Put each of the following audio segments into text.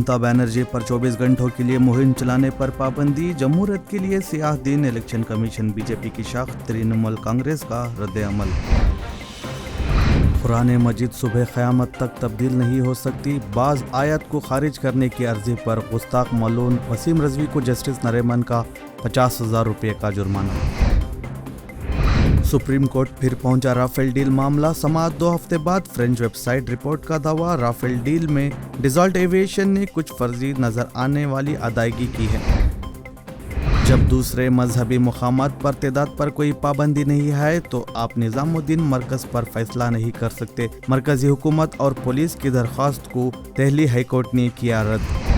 ममता बनर्जी पर 24 घंटों के लिए मुहिम चलाने पर पाबंदी। जमहूरियत के लिए सियाह दिन। इलेक्शन कमीशन बीजेपी की शाख तृणमूल कांग्रेस का रद्द-ए-अमल। कुरान मजीद सुबह क़यामत तक तब्दील नहीं हो सकती। बाज़ आयत को खारिज करने की अर्जी पर गुस्ताख मलून वसीम रजवी को जस्टिस नरीमन का 50,000 रुपये का जुर्माना। सुप्रीम कोर्ट फिर पहुंचा राफेल डील मामला। समाअत 2 हफ्ते बाद। फ्रेंच वेबसाइट रिपोर्ट का दावा, राफेल डील में डसॉल्ट एविएशन ने कुछ फर्जी नजर आने वाली अदायगी की है। जब दूसरे मजहबी मुकामात पर तदाद पर कोई पाबंदी नहीं है तो आप निजामुद्दीन मरकज पर फैसला नहीं कर सकते। मरकजी हुकूमत और पुलिस की दरख्वास्त को दिल्ली हाईकोर्ट ने किया रद्द।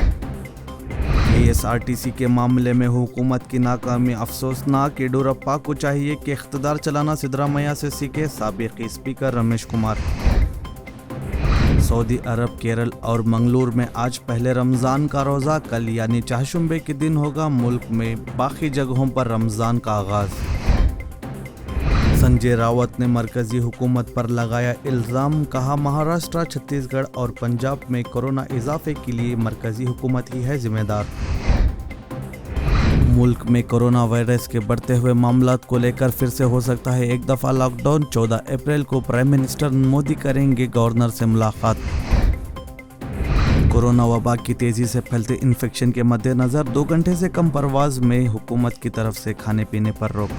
ASRTC के मामले में हुकूमत की नाकामी अफसोसनाक। येडियूरप्पा को चाहिए कि इख्तिदार चलाना सिद्धरामैया से सीखे। साबिक स्पीकर रमेश कुमार। सऊदी अरब, केरल और मंगलूर में आज पहले रमज़ान का रोज़ा। कल यानी चाहशुंबे के दिन होगा मुल्क में बाकी जगहों पर रमज़ान का आगाज़। संजय रावत ने मरकजी हुकूमत पर लगाया इल्ज़ाम। कहा, महाराष्ट्र, छत्तीसगढ़ और पंजाब में कोरोना इजाफे के लिए मरकजी हुकूमत ही है जिम्मेदार। मुल्क में कोरोना वायरस के बढ़ते हुए मामलात को लेकर फिर से हो सकता है एक दफ़ा लॉकडाउन। 14 अप्रैल को प्राइम मिनिस्टर मोदी करेंगे गवर्नर से मुलाकात। कोरोना वबा की तेज़ी से फैलते इन्फेक्शन के मद्देनज़र 2 घंटे से कम परवाज़ में हुकूमत की तरफ से खाने पीने पर रोक।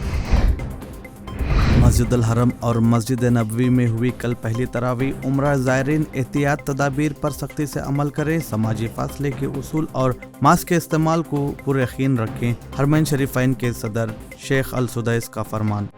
मस्जिदुल हरम और मस्जिद नबवी में हुई कल पहली तरावीह। उम्रा ज़ायरीन एहतियात तदाबीर पर सख्ती से अमल करें। समाजी फासले के उसूल और मास्क के इस्तेमाल को पुरयकीन रखें। हरमैन शरीफैन के सदर शेख अल सुदैस का फरमान।